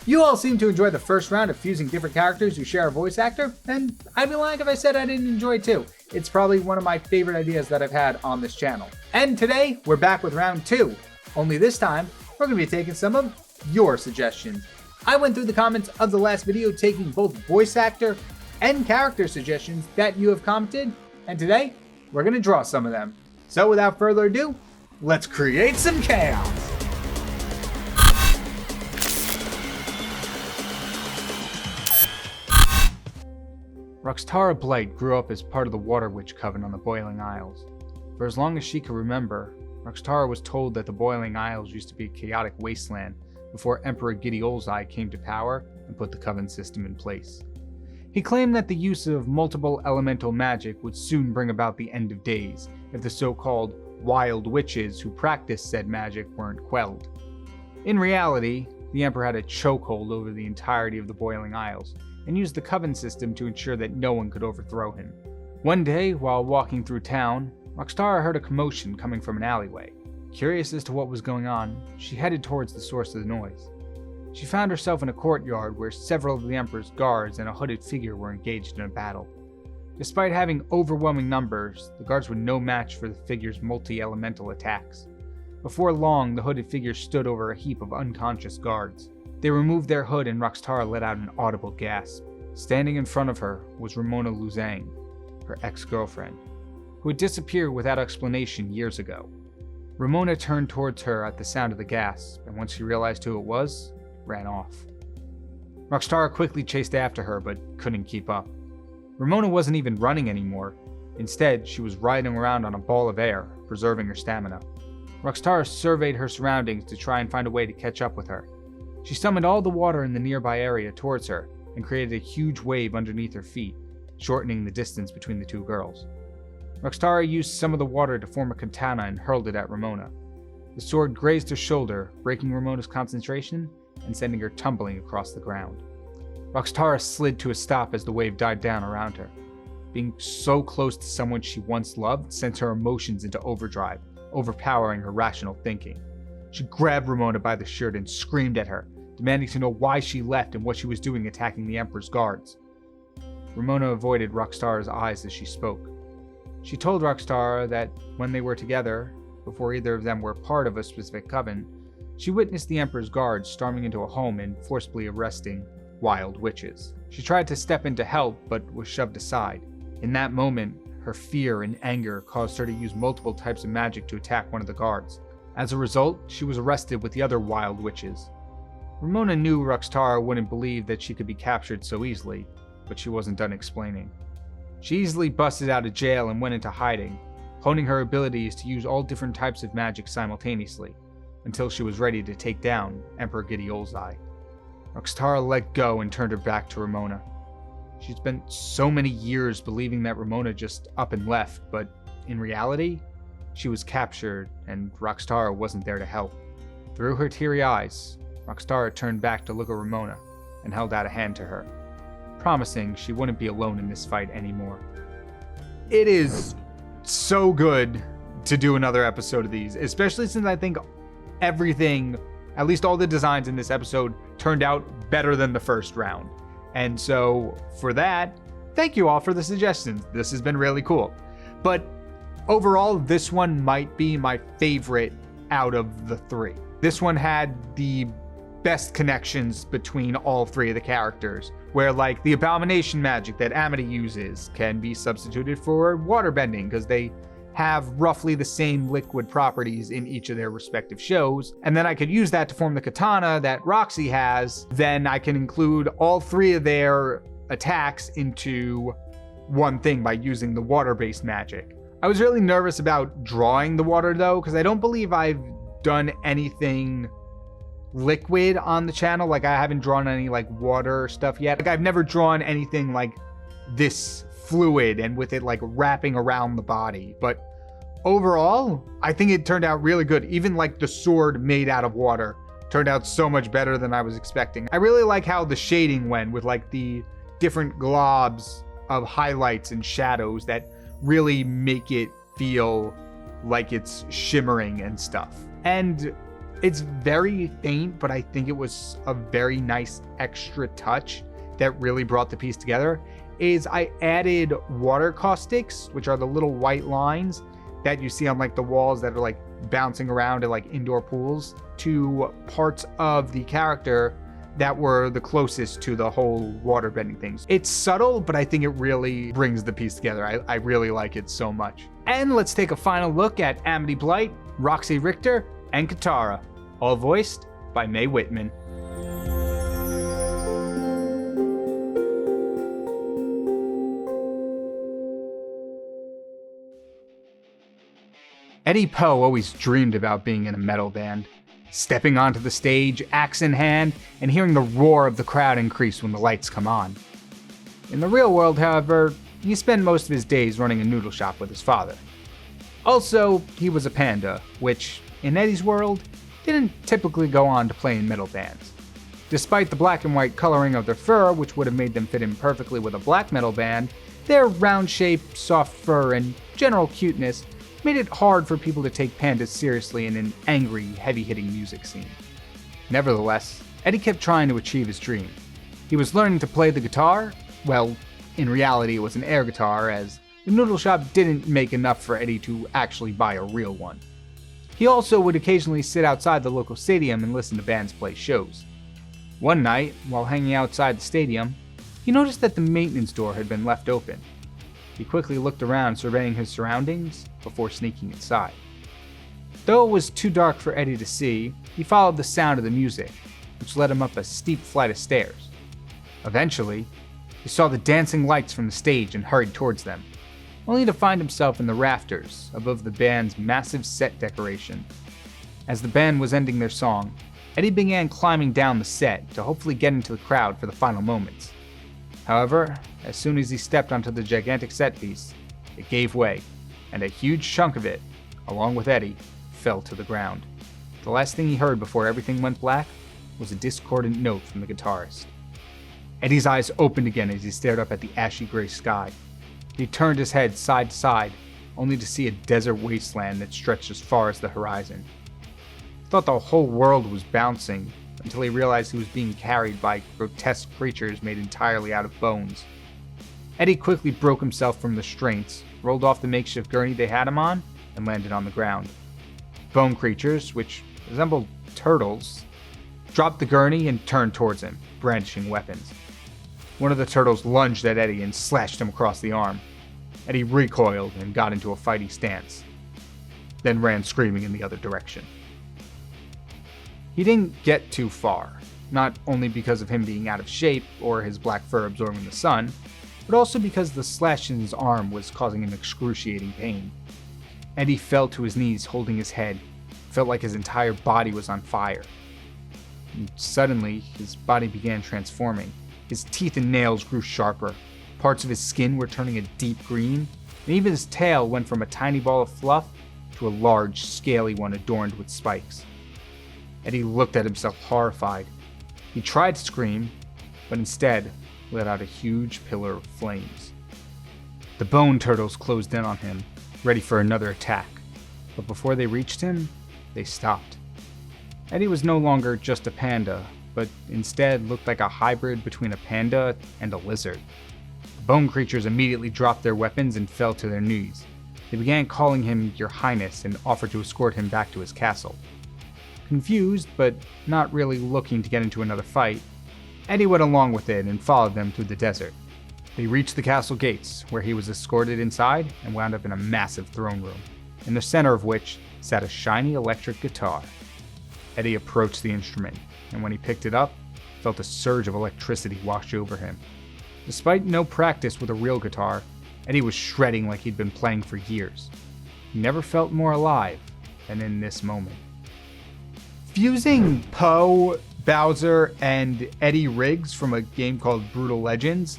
You all seem to enjoy the first round of fusing different characters who share a voice actor, and I'd be lying if I said I didn't enjoy it too. It's probably one of my favorite ideas that I've had on this channel. And today, we're back with round 2. Only this time, we're going to be taking some of your suggestions. I went through the comments of the last video taking both voice actor and character suggestions that you have commented, and today, we're going to draw some of them. So without further ado, let's create some chaos! Roxtara Blight grew up as part of the Water Witch Coven on the Boiling Isles. For as long as she could remember, Roxtara was told that the Boiling Isles used to be a chaotic wasteland before Emperor Gideolzai came to power and put the Coven system in place. He claimed that the use of multiple elemental magic would soon bring about the end of days if the so-called wild witches who practiced said magic weren't quelled. In reality, the Emperor had a chokehold over the entirety of the Boiling Isles, and used the Coven system to ensure that no one could overthrow him. One day, while walking through town, Roxtara heard a commotion coming from an alleyway. Curious as to what was going on, she headed towards the source of the noise. She found herself in a courtyard where several of the Emperor's guards and a hooded figure were engaged in a battle. Despite having overwhelming numbers, the guards were no match for the figure's multi-elemental attacks. Before long, the hooded figure stood over a heap of unconscious guards. They removed their hood and Roxtara let out an audible gasp. Standing in front of her was Ramona Luzang, her ex-girlfriend, who had disappeared without explanation years ago. Ramona turned towards her at the sound of the gasp, and once she realized who it was, ran off. Roxtara quickly chased after her, but couldn't keep up. Ramona wasn't even running anymore. Instead, she was riding around on a ball of air, preserving her stamina. Roxtara surveyed her surroundings to try and find a way to catch up with her. She summoned all the water in the nearby area towards her and created a huge wave underneath her feet, shortening the distance between the two girls. Roxtara used some of the water to form a katana and hurled it at Ramona. The sword grazed her shoulder, breaking Ramona's concentration and sending her tumbling across the ground. Roxtara slid to a stop as the wave died down around her. Being so close to someone she once loved sent her emotions into overdrive, overpowering her rational thinking. She grabbed Ramona by the shirt and screamed at her, demanding to know why she left and what she was doing attacking the Emperor's guards. Ramona avoided Roxtara's eyes as she spoke. She told Roxtara that when they were together, before either of them were part of a specific coven, she witnessed the Emperor's guards storming into a home and forcibly arresting wild witches. She tried to step in to help, but was shoved aside. In that moment, her fear and anger caused her to use multiple types of magic to attack one of the guards. As a result, she was arrested with the other wild witches. Ramona knew Roxtara wouldn't believe that she could be captured so easily, but she wasn't done explaining. She easily busted out of jail and went into hiding, honing her abilities to use all different types of magic simultaneously, until she was ready to take down Emperor Gideolzai. Roxtara let go and turned her back to Ramona. She'd spent so many years believing that Ramona just up and left, but in reality, she was captured and Roxtara wasn't there to help. Through her teary eyes, Roxtara turned back to look at Ramona and held out a hand to her, promising she wouldn't be alone in this fight anymore. It is so good to do another episode of these, especially since I think everything, at least all the designs in this episode, turned out better than the first round. And so for that, thank you all for the suggestions. This has been really cool. But overall, this one might be my favorite out of the three. This one had the best connections between all three of the characters, where like the abomination magic that Amity uses can be substituted for waterbending because they have roughly the same liquid properties in each of their respective shows. And then I could use that to form the katana that Roxy has. Then I can include all three of their attacks into one thing by using the water-based magic. I was really nervous about drawing the water though, because I don't believe I've done anything liquid on the channel. Like I haven't drawn any like water stuff yet. Like I've never drawn anything like this fluid and with it like wrapping around the body. But overall, I think it turned out really good. Even like the sword made out of water turned out so much better than I was expecting. I really like how the shading went with like the different globs of highlights and shadows that really make it feel like it's shimmering and stuff. And It's very faint, but I think it was a very nice extra touch that really brought the piece together, is I added water caustics, which are the little white lines that you see on like the walls that are like bouncing around in like indoor pools, to parts of the character that were the closest to the whole water bending things. It's subtle, but I think it really brings the piece together. I really like it so much. And let's take a final look at Amity Blight, Roxy Richter, and Katara, all voiced by Mae Whitman. Eddie Poe always dreamed about being in a metal band, stepping onto the stage, axe in hand, and hearing the roar of the crowd increase when the lights come on. In the real world, however, he spent most of his days running a noodle shop with his father. Also, he was a panda, which, in Eddie's world, didn't typically go on to play in metal bands. Despite the black and white coloring of their fur, which would have made them fit in perfectly with a black metal band, their round shape, soft fur, and general cuteness made it hard for people to take pandas seriously in an angry, heavy-hitting music scene. Nevertheless, Eddie kept trying to achieve his dream. He was learning to play the guitar. Well, in reality it was an air guitar, as the noodle shop didn't make enough for Eddie to actually buy a real one. He also would occasionally sit outside the local stadium and listen to bands play shows. One night, while hanging outside the stadium, he noticed that the maintenance door had been left open. He quickly looked around, surveying his surroundings before sneaking inside. Though it was too dark for Eddie to see, he followed the sound of the music, which led him up a steep flight of stairs. Eventually, he saw the dancing lights from the stage and hurried towards them, only to find himself in the rafters above the band's massive set decoration. As the band was ending their song, Eddie began climbing down the set to hopefully get into the crowd for the final moments. However, as soon as he stepped onto the gigantic set piece, it gave way, and a huge chunk of it, along with Eddie, fell to the ground. The last thing he heard before everything went black was a discordant note from the guitarist. Eddie's eyes opened again as he stared up at the ashy gray sky. He turned his head side to side, only to see a desert wasteland that stretched as far as the horizon. He thought the whole world was bouncing, until he realized he was being carried by grotesque creatures made entirely out of bones. Eddie quickly broke himself from the restraints, rolled off the makeshift gurney they had him on, and landed on the ground. Bone creatures, which resembled turtles, dropped the gurney and turned towards him, brandishing weapons. One of the turtles lunged at Eddie and slashed him across the arm. Eddie recoiled and got into a fighting stance, then ran screaming in the other direction. He didn't get too far, not only because of him being out of shape or his black fur absorbing the sun, but also because the slash in his arm was causing him excruciating pain. Eddie fell to his knees, holding his head. Felt like his entire body was on fire. And suddenly, his body began transforming. His teeth and nails grew sharper. Parts of his skin were turning a deep green, and even his tail went from a tiny ball of fluff to a large, scaly one adorned with spikes. Eddie looked at himself horrified. He tried to scream, but instead let out a huge pillar of flames. The bone turtles closed in on him, ready for another attack, but before they reached him, they stopped. Eddie was no longer just a panda, but instead looked like a hybrid between a panda and a lizard. The bone creatures immediately dropped their weapons and fell to their knees. They began calling him Your Highness and offered to escort him back to his castle. Confused, but not really looking to get into another fight, Eddie went along with it and followed them through the desert. They reached the castle gates, where he was escorted inside and wound up in a massive throne room, in the center of which sat a shiny electric guitar. Eddie approached the instrument, and when he picked it up, felt a surge of electricity wash over him. Despite no practice with a real guitar, Eddie was shredding like he'd been playing for years. He never felt more alive than in this moment. Fusing Poe, Bowser, and Eddie Riggs from a game called Brutal Legends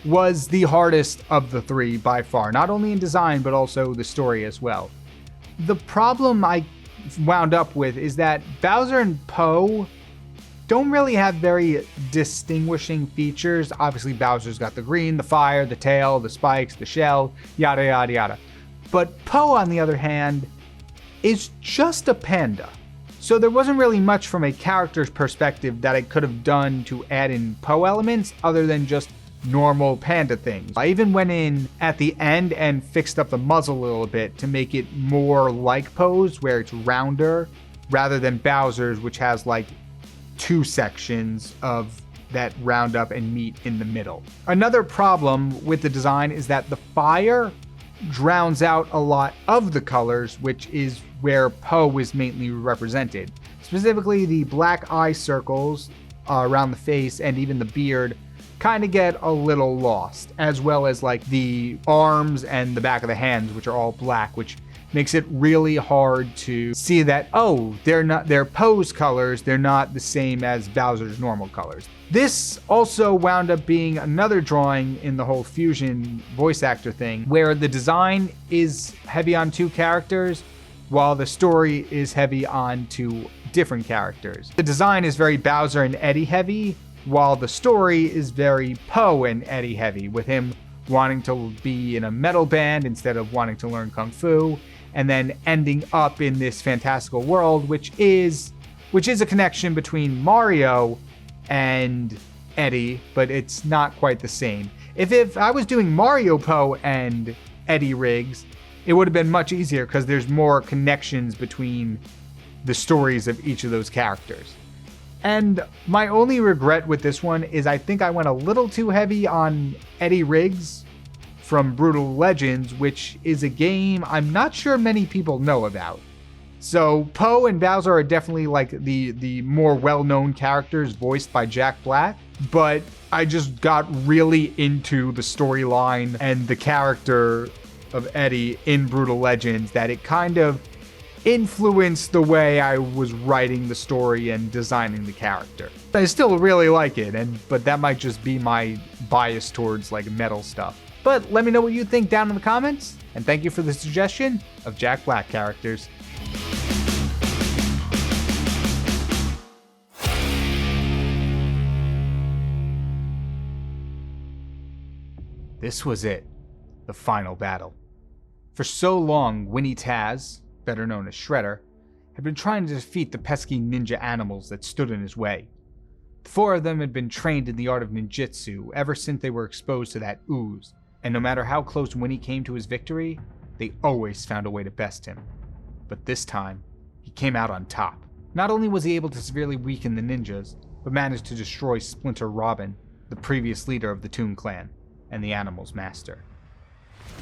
was the hardest of the three by far, not only in design but also the story as well. The problem I wound up with is that Bowser and Poe don't really have very distinguishing features. Obviously Bowser's got the green, the fire, the tail, the spikes, the shell, yada yada yada. But Poe, on the other hand, is just a panda. So there wasn't really much from a character's perspective that I could have done to add in Poe elements other than just normal panda things. I even went in at the end and fixed up the muzzle a little bit to make it more like Poe's, where it's rounder, rather than Bowser's, which has like 2 sections of that round up and meet in the middle. Another problem with the design is that the fire drowns out a lot of the colors, which is where Poe is mainly represented. Specifically, the black eye circles around the face and even the beard kind of get a little lost, as well as like the arms and the back of the hands, which are all black, which makes it really hard to see that, oh, they're Poe's colors, they're not the same as Bowser's normal colors. This also wound up being another drawing in the whole fusion voice actor thing, where the design is heavy on 2 characters, while the story is heavy on 2 different characters. The design is very Bowser and Eddie heavy, while the story is very Poe and Eddie heavy, with him wanting to be in a metal band instead of wanting to learn Kung Fu, and then ending up in this fantastical world, which is a connection between Mario and Eddie, but it's not quite the same. If I was doing Mario Poe and Eddie rigs, it would have been much easier because there's more connections between the stories of each of those characters. And my only regret with this one is I think I went a little too heavy on Eddie Riggs from Brutal Legends, which is a game I'm not sure many people know about. So Poe and Bowser are definitely like the more well-known characters voiced by Jack Black, but I just got really into the storyline and the character of Eddie in Brutal Legends that it kind of influenced the way I was writing the story and designing the character. I still really like it, but that might just be my bias towards like metal stuff. But let me know what you think down in the comments, and thank you for the suggestion of Jack Black characters. This was it, the final battle. For so long, Winnie Taz, better known as Shredder, had been trying to defeat the pesky ninja animals that stood in his way. The 4 of them had been trained in the art of ninjutsu ever since they were exposed to that ooze, and no matter how close Winnie came to his victory, they always found a way to best him. But this time, he came out on top. Not only was he able to severely weaken the ninjas, but managed to destroy Splinter Robin, the previous leader of the Toon Clan, and the animal's master.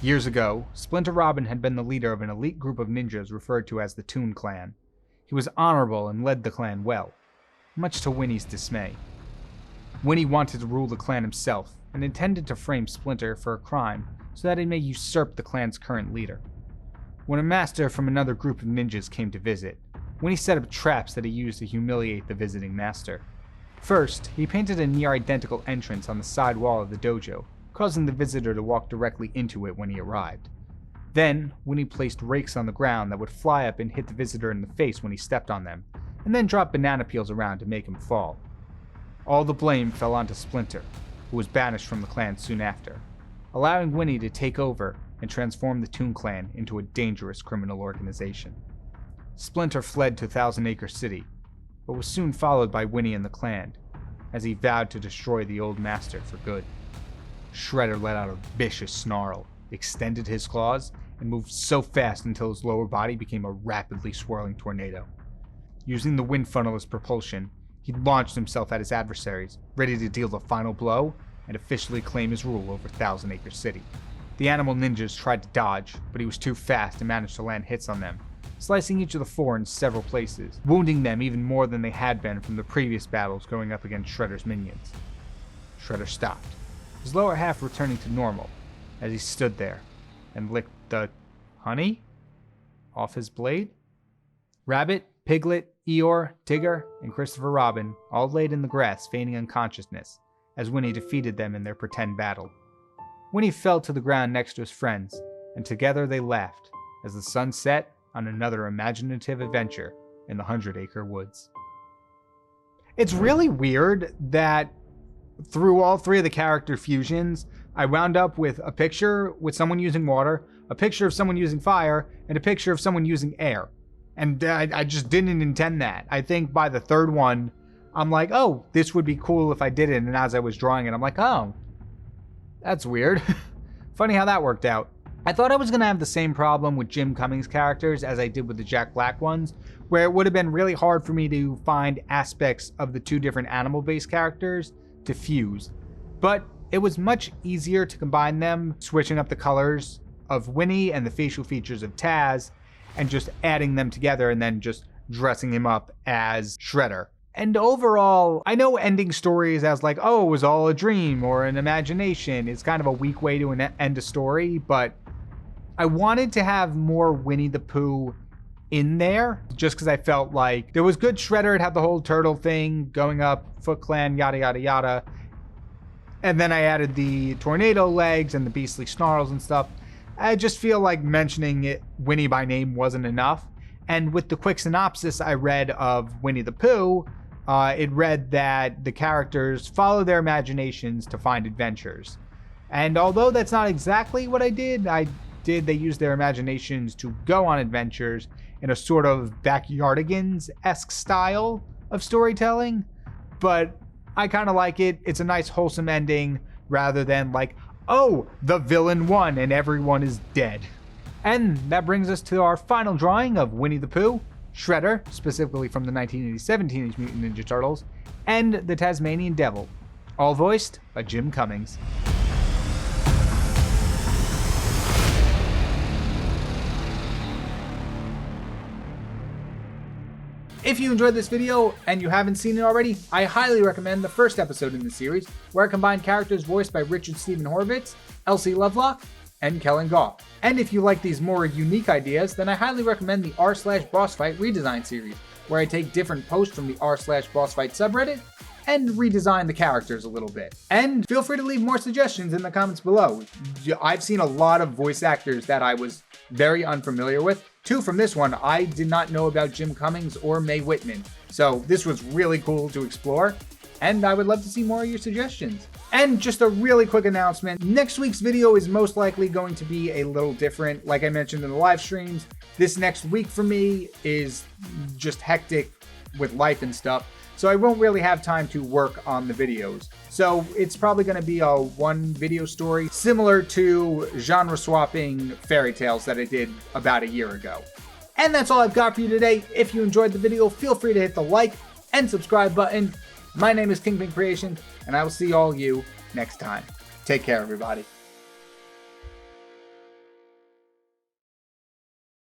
Years ago, Splinter Robin had been the leader of an elite group of ninjas referred to as the Toon Clan. He was honorable and led the clan well, much to Winnie's dismay. Winnie wanted to rule the clan himself, and intended to frame Splinter for a crime so that he may usurp the clan's current leader. When a master from another group of ninjas came to visit, Winnie set up traps that he used to humiliate the visiting master. First, he painted a near-identical entrance on the side wall of the dojo, causing the visitor to walk directly into it when he arrived. Then, Winnie placed rakes on the ground that would fly up and hit the visitor in the face when he stepped on them, and then drop banana peels around to make him fall. All the blame fell onto Splinter, who was banished from the clan soon after, allowing Winnie to take over and transform the Toon Clan into a dangerous criminal organization. Splinter fled to Thousand Acre City, but was soon followed by Winnie and the clan, as he vowed to destroy the old master for good. Shredder let out a vicious snarl, extended his claws, and moved so fast until his lower body became a rapidly swirling tornado. Using the wind funnel as propulsion, he launched himself at his adversaries, ready to deal the final blow and officially claim his rule over Thousand Acre City. The animal ninjas tried to dodge, but he was too fast and managed to land hits on them, slicing each of the 4 in several places, wounding them even more than they had been from the previous battles going up against Shredder's minions. Shredder stopped, his lower half returning to normal, as he stood there and licked the honey off his blade. Rabbit, Piglet, Eeyore, Tigger, and Christopher Robin all laid in the grass feigning unconsciousness as Winnie defeated them in their pretend battle. Winnie fell to the ground next to his friends, and together they laughed as the sun set on another imaginative adventure in the 100-Acre Woods. It's really weird that through all 3 of the character fusions, I wound up with a picture with someone using water, a picture of someone using fire, and a picture of someone using air. And I just didn't intend that. I think by the third one, I'm like, oh, this would be cool if I did it. And as I was drawing it, I'm like, oh, that's weird. Funny how that worked out. I thought I was going to have the same problem with Jim Cummings characters as I did with the Jack Black ones, where it would have been really hard for me to find aspects of the two different animal-based characters to fuse. But it was much easier to combine them, switching up the colors of Winnie and the facial features of Taz, and just adding them together and then just dressing him up as Shredder. And overall, I know ending stories as like, oh, it was all a dream or an imagination. It's kind of a weak way to end a story, but I wanted to have more Winnie the Pooh in there just because I felt like there was good Shredder. It had the whole turtle thing going up, Foot Clan, yada, yada, yada. And then I added the tornado legs and the beastly snarls and stuff. I just feel like mentioning it, Winnie by name wasn't enough. And with the quick synopsis I read of Winnie the Pooh, it read that the characters follow their imaginations to find adventures. And although that's not exactly what they use their imaginations to go on adventures in a sort of Backyardigans-esque style of storytelling. But I kind of like it. It's a nice wholesome ending rather than like, oh, the villain won and everyone is dead. And that brings us to our final drawing of Winnie the Pooh, Shredder, specifically from the 1987 Teenage Mutant Ninja Turtles, and the Tasmanian Devil, all voiced by Jim Cummings. If you enjoyed this video and you haven't seen it already, I highly recommend the first episode in the series, where I combine characters voiced by Richard Stephen Horvitz, Elsie Lovelock, and Kellen Goff. And if you like these more unique ideas, then I highly recommend the r/boss fight redesign series, where I take different posts from the r/boss fight subreddit and redesign the characters a little bit. And feel free to leave more suggestions in the comments below. I've seen a lot of voice actors that I was very unfamiliar with. Two from this one, I did not know about Jim Cummings or Mae Whitman. So this was really cool to explore, and I would love to see more of your suggestions. And just a really quick announcement, next week's video is most likely going to be a little different. Like I mentioned in the live streams, this next week for me is just hectic with life and stuff, so I won't really have time to work on the videos. So it's probably going to be a one video story, similar to genre swapping fairy tales that I did about a year ago. And that's all I've got for you today. If you enjoyed the video, feel free to hit the like and subscribe button. My name is KyngPin Creations, and I will see all you next time. Take care, everybody.